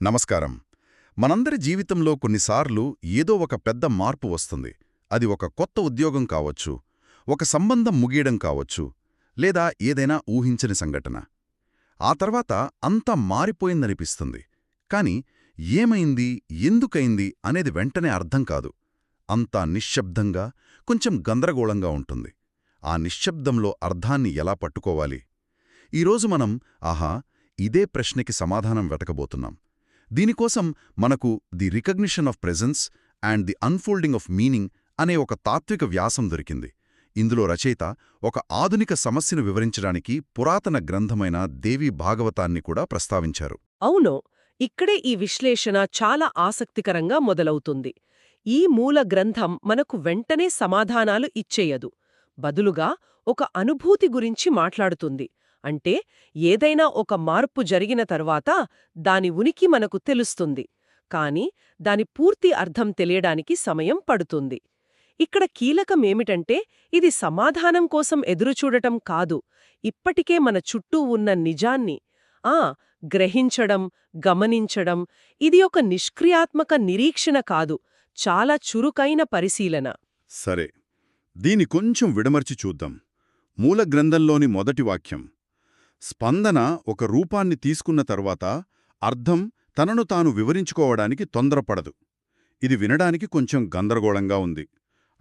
నమస్కారం. మనందరి జీవితంలో కొన్నిసార్లు ఏదో ఒక పెద్ద మార్పు వస్తుంది. అది ఒక కొత్త ఉద్యోగం కావచ్చు, ఒక సంబంధం ముగియడం కావచ్చు, లేదా ఏదైనా ఊహించని సంఘటన. ఆ తర్వాత అంతా మారిపోయిందనిపిస్తుంది. కాని ఏమైంది, ఎందుకైంది అనేది వెంటనే అర్థం కాదు. అంతా నిశ్శబ్దంగా, కొంచెం గందరగోళంగా ఉంటుంది. ఆ నిశ్శబ్దంలో అర్థాన్ని ఎలా పట్టుకోవాలి? ఈరోజు మనం ఇదే ప్రశ్నకి సమాధానం వెతకబోతున్నాం. దీనికోసం మనకు the recognition of presence and the unfolding of meaning అనే ఒక తాత్విక వ్యాసం దొరికింది. ఇందులో రచయిత ఒక ఆధునిక సమస్యను వివరించడానికి పురాతన గ్రంథమైన దేవీ భాగవతాన్ని కూడా ప్రస్తావించారు. అవును, ఇక్కడే ఈ విశ్లేషణ చాలా ఆసక్తికరంగా మొదలవుతుంది. ఈ మూల గ్రంథం మనకు వెంటనే సమాధానాలు ఇచ్చేయదు. బదులుగా ఒక అనుభూతి గురించి మాట్లాడుతుంది. అంటే ఏదైనా ఒక మార్పు జరిగిన తర్వాత దాని ఉనికి మనకు తెలుస్తుంది, కాని దాని పూర్తి అర్థం తెలియడానికి సమయం పడుతుంది. ఇక్కడ కీలకమేమిటంటే ఇది సమాధానం కోసం ఎదురుచూడటం కాదు, ఇప్పటికే మన చుట్టూ ఉన్న నిజాన్ని గ్రహించడం, గమనించడం. ఇది ఒక నిష్క్రియాత్మక నిరీక్షణ కాదు, చాలా చురుకైన పరిశీలన. సరే, దీని కొంచెం విడమర్చి చూద్దాం. మూల గ్రంథంలోని మొదటి వాక్యం, స్పందన ఒక రూపాన్ని తీసుకున్న తర్వాత అర్థం తనను తాను వివరించుకోవడానికి తొందరపడదు. ఇది వినడానికి కొంచెం గందరగోళంగా ఉంది.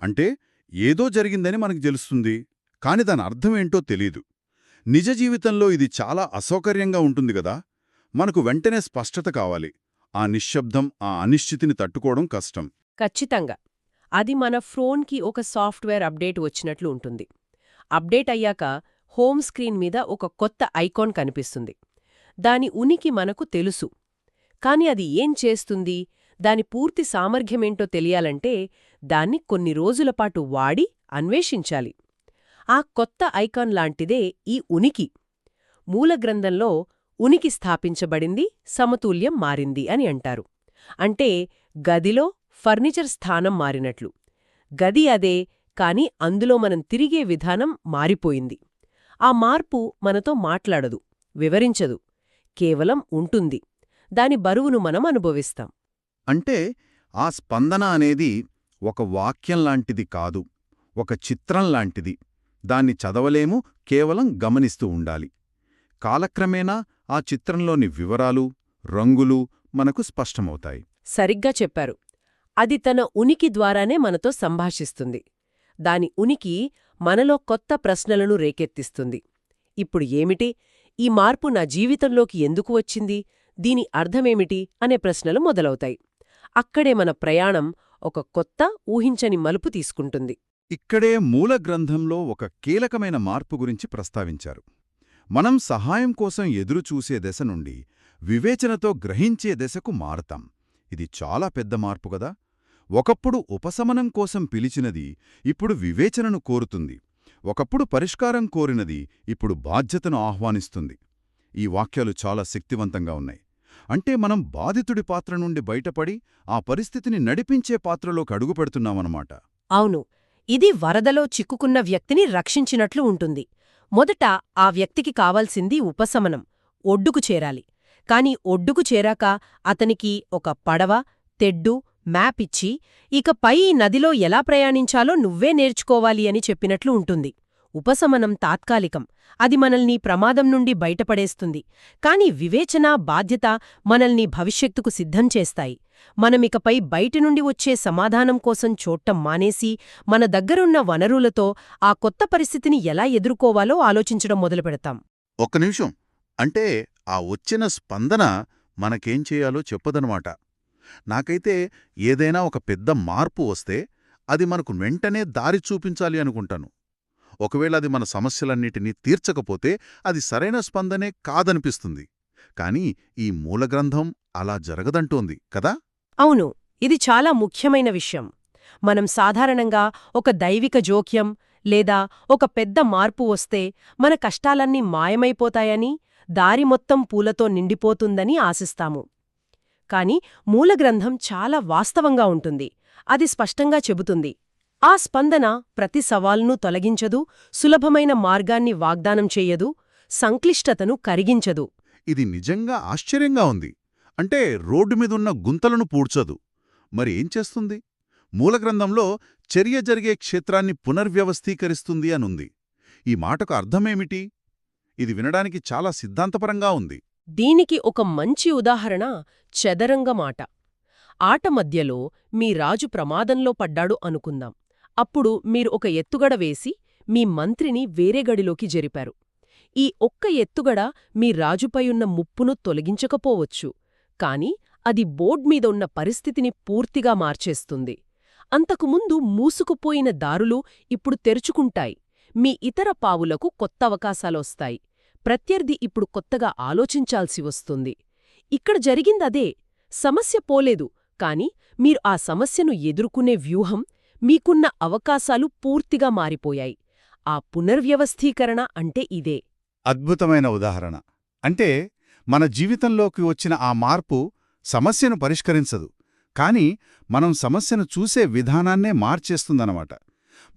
అంటే ఏదో జరిగిందని మనకు తెలుస్తుంది, కాని దాని అర్థమేంటో తెలీదు. నిజ జీవితంలో ఇది చాలా అసౌకర్యంగా ఉంటుంది గదా. మనకు వెంటనే స్పష్టత కావాలి. ఆ నిశ్శబ్దం, ఆ అనిశ్చితిని తట్టుకోవడం కష్టం. ఖచ్చితంగా. అది మన ఫోన్కి ఒక సాఫ్ట్వేర్ అప్డేట్ వచ్చినట్లు ఉంటుంది. అప్డేట్ అయ్యాక హోమ్ స్క్రీన్ మీద ఒక కొత్త ఐకాన్ కనిపిస్తుంది. దాని ఉనికి మనకు తెలుసు, కాని అది ఏం చేస్తుంది, దాని పూర్తి సామర్థ్యమేంటో తెలియాలంటే దాన్ని కొన్ని రోజులపాటు వాడి అన్వేషించాలి. ఆ కొత్త ఐకాన్ లాంటిదే ఈ ఉనికి. మూలగ్రంథంలో ఉనికి స్థాపించబడింది, సమతుల్యం మారింది అని అంటారు. అంటే గదిలో ఫర్నిచర్ స్థానం మారినట్లు. గది అదే, కాని అందులో మనం తిరిగే విధానం మారిపోయింది. ఆ మార్పు మనతో మాట్లాడదు, వివరించదు, కేవలం ఉంటుంది. దాని బరువును మనం అనుభవిస్తాం. అంటే ఆ స్పందన అనేది ఒక వాక్యం లాంటిది కాదు, ఒక చిత్రం లాంటిది. దాన్ని చదవలేము, కేవలం గమనిస్తూ ఉండాలి. కాలక్రమేణా ఆ చిత్రంలోని వివరాలు, రంగులు మనకు స్పష్టమవుతాయి. సరిగ్గా చెప్పారు. అది తన ఉనికి ద్వారానే మనతో సంభాషిస్తుంది. దాని ఉనికి మనలో కొత్త ప్రశ్నలను రేకెత్తిస్తుంది. ఇప్పుడు ఏమిటి? ఈ మార్పు నా జీవితంలోకి ఎందుకు వచ్చింది? దీని అర్థమేమిటి? అనే ప్రశ్నలు మొదలవుతాయి. అక్కడే మన ప్రయాణం ఒక కొత్త, ఊహించని మలుపు తీసుకుంటుంది. ఇక్కడే మూల గ్రంథంలో ఒక కీలకమైన మార్పు గురించి ప్రస్తావించారు. మనం సహాయం కోసం ఎదురుచూసే దశ నుండి వివేచనతో గ్రహించే దశకు మారతాం. ఇది చాలా పెద్ద మార్పు గదా. ఒకప్పుడు ఉపశమనం కోసం పిలిచినది ఇప్పుడు వివేచనను కోరుతుంది. ఒకప్పుడు పరిష్కారం కోరినది ఇప్పుడు బాధ్యతను ఆహ్వానిస్తుంది. ఈ వాక్యాలు చాలా శక్తివంతంగా ఉన్నాయి. అంటే మనం బాధితుడి పాత్ర నుండి బయటపడి ఆ పరిస్థితిని నడిపించే పాత్రలోకి అడుగుపెడుతున్నామన్నమాట. అవును, ఇది వరదలో చిక్కుకున్న వ్యక్తిని రక్షించినట్లు ఉంటుంది. మొదట ఆ వ్యక్తికి కావాల్సింది ఉపశమనం, ఒడ్డుకు చేరాలి. కాని ఒడ్డుకు చేరాక అతనికి ఒక పడవ, తెడ్డు, మ్యాప్ ఇచ్చి ఇకపై ఈ నదిలో ఎలా ప్రయాణించాలో నువ్వే నేర్చుకోవాలి అని చెప్పినట్లు ఉంటుంది. ఉపశమనం తాత్కాలికం, అది మనల్ని ప్రమాదం నుండి బయటపడేస్తుంది. కాని వివేచన, బాధ్యత మనల్ని భవిష్యత్తుకు సిద్ధం చేస్తాయి. మనమికపై బయటి నుండి వచ్చే సమాధానం కోసం చూడటం మానేసి మన దగ్గరున్న వనరులతో ఆ కొత్త పరిస్థితిని ఎలా ఎదుర్కోవాలో ఆలోచించడం మొదలుపెడతాం. ఒక్క నిమిషం. అంటే ఆ వచ్చిన స్పందన మనకేం చేయాలో చెప్పదనమాట. నాకైతే ఏదైనా ఒక పెద్ద మార్పు వస్తే అది మనకు వెంటనే దారి చూపించాలి అనుకుంటాను. ఒకవేళ అది మన సమస్యలన్నిటినీ తీర్చకపోతే అది సరైన స్పందనే కాదనిపిస్తుంది. కాని ఈ మూలగ్రంథం అలా జరగదంటోంది కదా. అవును, ఇది చాలా ముఖ్యమైన విషయం. మనం సాధారణంగా ఒక దైవిక జోక్యం లేదా ఒక పెద్ద మార్పు వస్తే మన కష్టాలన్నీ మాయమైపోతాయని, దారి మొత్తం పూలతో నిండిపోతుందని ఆశిస్తాము. కాని మూలగ్రంథం చాలా వాస్తవంగా ఉంటుంది. అది స్పష్టంగా చెబుతుంది, ఆ స్పందన ప్రతి సవాల్నూ తొలగించదు, సులభమైన మార్గాన్ని వాగ్దానం చెయ్యదు, సంక్లిష్టతను కరిగించదు. ఇది నిజంగా ఆశ్చర్యంగా ఉంది. అంటే రోడ్డు మీదున్న గుంతలను పూడ్చదు. మరి ఏం చేస్తుంది? మూలగ్రంథంలో చర్య జరిగే క్షేత్రాన్ని పునర్వ్యవస్థీకరిస్తుంది అనుంది. ఈ మాటకు అర్థమేమిటి? ఇది వినడానికి చాలా సిద్ధాంతపరంగా ఉంది. దీనికి ఒక మంచి ఉదాహరణ చదరంగ మాట. ఆట మధ్యలో మీ రాజు ప్రమాదంలో పడ్డాడు అనుకుందాం. అప్పుడు మీరు ఒక ఎత్తుగడ వేసి మీ మంత్రిని వేరే గడిలోకి జరిపారు. ఈ ఒక్క ఎత్తుగడ మీ రాజుపై ఉన్న ముప్పును తొలగించకపోవచ్చు, కాని అది బోర్డ్ మీద ఉన్న పరిస్థితిని పూర్తిగా మార్చేస్తుంది. అంతకుముందు మూసుకుపోయిన దారులు ఇప్పుడు తెరుచుకుంటాయి. మీ ఇతర పావులకు కొత్త అవకాశాలొస్తాయి. ప్రత్యర్థి ఇప్పుడు కొత్తగా ఆలోచించాల్సి వస్తుంది. ఇక్కడ జరిగిందదే. సమస్య పోలేదు, కాని మీరు ఆ సమస్యను ఎదుర్కొనే వ్యూహం, మీకున్న అవకాశాలు పూర్తిగా మారిపోయాయి. ఆ పునర్వ్యవస్థీకరణ అంటే ఇదే. అద్భుతమైన ఉదాహరణ. అంటే మన జీవితంలోకి వచ్చిన ఆ మార్పు సమస్యను పరిష్కరించదు, కాని మనం సమస్యను చూసే విధానాన్నే మార్చేస్తుందన్నమాట.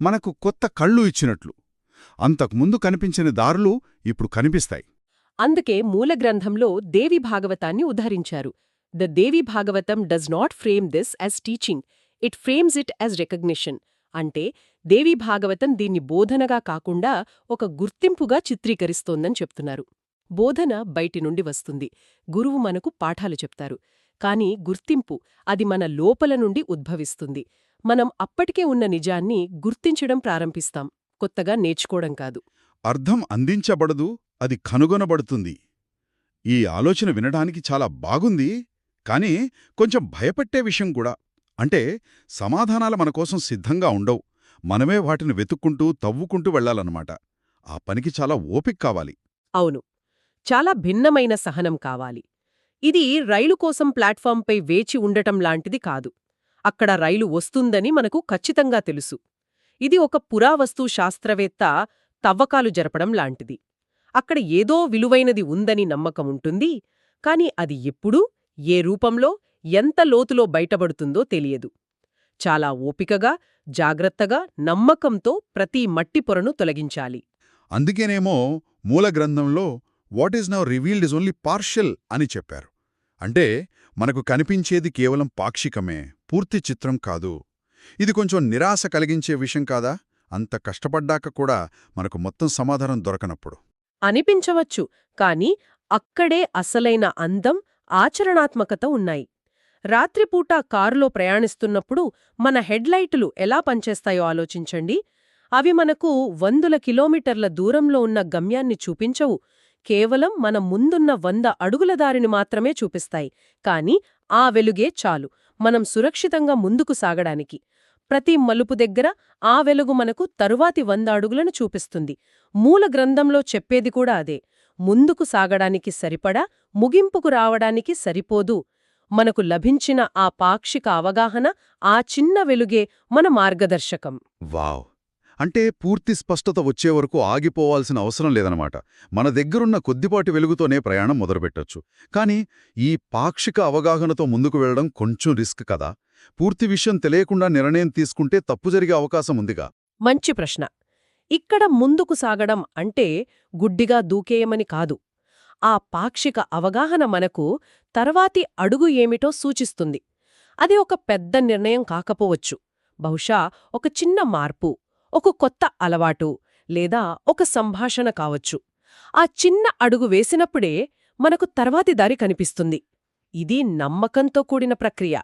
మనకు కొత్త కళ్ళు ఇచ్చినట్లు. అంతకుముందు కనిపించిన దారులు ఇప్పుడు కనిపిస్తాయి. అందుకే మూలగ్రంథంలో దేవి భాగవతాన్ని ఉద్ధరించారు. The Devi Bhagavatam does not frame this as teaching, it frames it as recognition. అంటే దేవి భాగవతం దీన్ని బోధనగా కాకుండా ఒక గుర్తింపుగా చిత్రీకరిస్తోందని చెప్తున్నారు. బోధన బయటి నుండి వస్తుంది, గురువు మనకు పాఠాలు చెప్తారు. కాని గుర్తింపు అది మన లోపల నుండి ఉద్భవిస్తుంది. మనం అప్పటికే ఉన్న నిజాన్ని గుర్తించడం ప్రారంభిస్తాం, కొత్తగా నేర్చుకోవడం కాదు. అర్థం అందించబడదు, అది కనుగొనబడుతుంది. ఈ ఆలోచన వినడానికి చాలా బాగుంది, కానీ కొంచెం భయపెట్టే విషయం కూడా. అంటే సమాధానాలు మనకోసం సిద్ధంగా ఉండవు, మనమే వాటిని వెతుక్కుంటూ తవ్వుకుంటూ వెళ్లాలన్నమాట. ఆ పనికి చాలా ఓపిక కావాలి. అవును, చాలా భిన్నమైన సహనం కావాలి. ఇది రైలు కోసం ప్లాట్ఫాంపై వేచి ఉండటం లాంటిది కాదు. అక్కడ రైలు వస్తుందని మనకు ఖచ్చితంగా తెలుసు. ఇది ఒక పురావస్తు శాస్త్రవేత్త తవ్వకాలు జరపడం లాంటిది. అక్కడ ఏదో విలువైనది ఉందని నమ్మకముంటుంది, కాని అది ఎప్పుడు, ఏ రూపంలో, ఎంత లోతులో బయటపడుతుందో తెలియదు. చాలా ఓపికగా, జాగ్రత్తగా, నమ్మకంతో ప్రతి మట్టి పొరను తొలగించాలి. అందుకేనేమో మూలగ్రంథంలో what is now revealed is only partial అని చెప్పారు. అంటే మనకు కనిపించేది కేవలం పాక్షికమే, పూర్తి చిత్రం కాదు. ఇది కొంచెం నిరాశ కలిగించే విషయం కాదా? అంత కష్టపడ్డాక కూడా మనకు మొత్తం సమాధానం దొరకనప్పుడు అనిపించవచ్చు, కాని అక్కడే అసలైన అందం, ఆచరణాత్మకత ఉన్నాయి. రాత్రిపూట కారులో ప్రయాణిస్తున్నప్పుడు మన హెడ్లైటులు ఎలా పనిచేస్తాయో ఆలోచించండి. అవి మనకు వందల కిలోమీటర్ల దూరంలో ఉన్న గమ్యాన్ని చూపించవు, కేవలం మన ముందున్న 100 అడుగుల దారిని మాత్రమే చూపిస్తాయి. కాని ఆ వెలుగే చాలు మనం సురక్షితంగా ముందుకు సాగడానికి. ప్రతి మలుపు దగ్గర ఆ వెలుగు మనకు తరువాతి 100 అడుగులను చూపిస్తుంది. మూల గ్రంథంలో చెప్పేది కూడా అదే. ముందుకు సాగడానికి సరిపడా, ముగింపుకు రావడానికి సరిపోదు. మనకు లభించిన ఆ పాక్షిక అవగాహన, ఆ చిన్న వెలుగే మన మార్గదర్శకం. వావ్! అంటే పూర్తి స్పష్టత వచ్చే వరకు ఆగిపోవాల్సిన అవసరం లేదనమాట. మన దగ్గరున్న కొద్దిపాటి వెలుగుతోనే ప్రయాణం మొదలుపెట్టొచ్చు. కానీ ఈ పాక్షిక అవగాహనతో ముందుకు వెళ్లడం కొంచెం రిస్క్ కదా. పూర్తి విషయం తెలియకుండా నిర్ణయం తీసుకుంటే తప్పు జరిగే అవకాశం ఉందిగా. మంచి ప్రశ్న. ఇక్కడ ముందుకు సాగడం అంటే గుడ్డిగా దూకేయమని కాదు. ఆ పాక్షిక అవగాహన మనకు తర్వాతి అడుగు ఏమిటో సూచిస్తుంది. అది ఒక పెద్ద నిర్ణయం కాకపోవచ్చు. బహుశా ఒక చిన్న మార్పు, ఒక కొత్త అలవాటు, లేదా ఒక సంభాషణ కావచ్చు. ఆ చిన్న అడుగు వేసినప్పుడే మనకు తర్వాతి దారి కనిపిస్తుంది. ఇది నమ్మకంతో కూడిన ప్రక్రియ.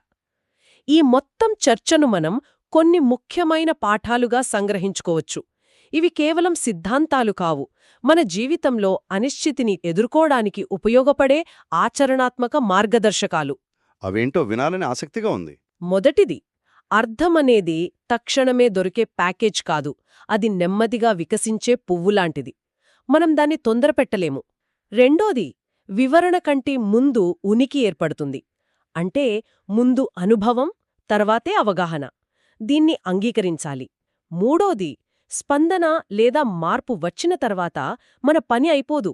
ఈ మొత్తం చర్చను మనం కొన్ని ముఖ్యమైన పాఠాలుగా సంగ్రహించుకోవచ్చు. ఇవి కేవలం సిద్ధాంతాలు కావు, మన జీవితంలో అనిశ్చితిని ఎదుర్కోవడానికి ఉపయోగపడే ఆచరణాత్మక మార్గదర్శకాలు. అవేంటో వినాలని ఆసక్తిగా ఉంది. మొదటిది, అర్థమనేది తక్షణమే దొరికే ప్యాకేజ్ కాదు, అది నెమ్మదిగా వికసించే పువ్వులాంటిది. మనం దాన్ని తొందరపెట్టలేము. రెండోది, వివరణ కంటే ముందు ఉనికి ఏర్పడుతుంది. అంటే ముందు అనుభవం, తర్వాతే అవగాహన. దీన్ని అంగీకరించాలి. మూడోది, స్పందన లేదా మార్పు వచ్చిన తర్వాత మన పని అయిపోదు,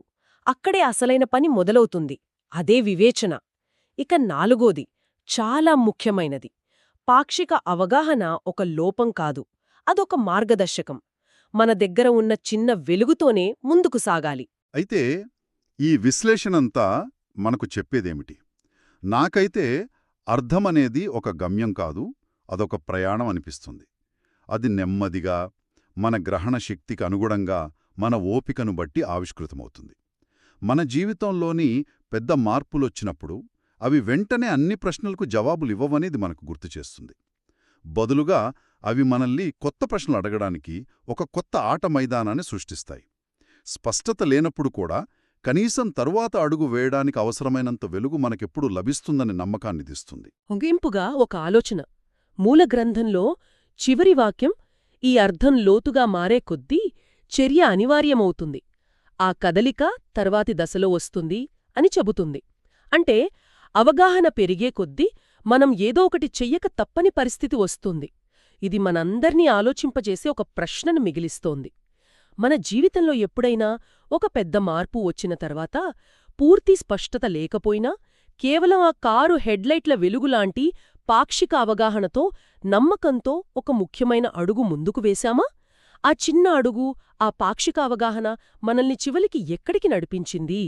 అక్కడే అసలైన పని మొదలవుతుంది. అదే వివేచన. ఇక నాలుగోది, చాలా ముఖ్యమైనది, పాక్షిక అవగాహన ఒక లోపం కాదు, అదొక మార్గదర్శకం. మన దగ్గర ఉన్న చిన్న వెలుగుతోనే ముందుకు సాగాలి. అయితే ఈ విశ్లేషణంతా మనకు చెప్పేదేమిటి? నాకైతే అర్థమనేది ఒక గమ్యం కాదు, అదొక ప్రయాణం అనిపిస్తుంది. అది నెమ్మదిగా, మన గ్రహణ శక్తికి అనుగుణంగా, మన ఓపికను బట్టి ఆవిష్కృతమవుతుంది. మన జీవితంలోని పెద్ద మార్పులొచ్చినప్పుడు అవి వెంటనే అన్ని ప్రశ్నలకు జవాబులివ్వవనేది మనకు గుర్తుచేస్తుంది. బదులుగా అవి మనల్ని కొత్త ప్రశ్నలు అడగడానికి ఒక కొత్త ఆట మైదానాన్ని సృష్టిస్తాయి. స్పష్టత లేనప్పుడు కూడా కనీసం తరువాత అడుగు వేయడానికి అవసరమైనంత వెలుగు మనకెప్పుడు లభిస్తుందనే నమ్మకాన్నిదిస్తుంది. ముగింపుగా ఒక ఆలోచన. మూలగ్రంథంలో చివరి వాక్యం ఈ అర్థం లోతుగా మారే కొద్దీ చర్య అనివార్యమవుతుంది, ఆ కదలిక తర్వాతి దశలో వస్తుంది అని చెబుతుంది. అంటే అవగాహన పెరిగే కొద్దీ మనం ఏదో ఒకటి చెయ్యక తప్పని పరిస్థితి వస్తుంది. ఇది మనందర్నీ ఆలోచింపజేసే ఒక ప్రశ్నను మిగిలిస్తోంది. మన జీవితంలో ఎప్పుడైనా ఒక పెద్ద మార్పు వచ్చిన తర్వాత పూర్తి స్పష్టత లేకపోయినా కేవలం ఆ కారు హెడ్లైట్ల వెలుగులాంటి పాక్షిక అవగాహనతో, నమ్మకంతో ఒక ముఖ్యమైన అడుగు ముందుకు వేశామా? ఆ చిన్న అడుగు, ఆ పాక్షిక అవగాహన మనల్ని చివరికి ఎక్కడికి నడిపించింది?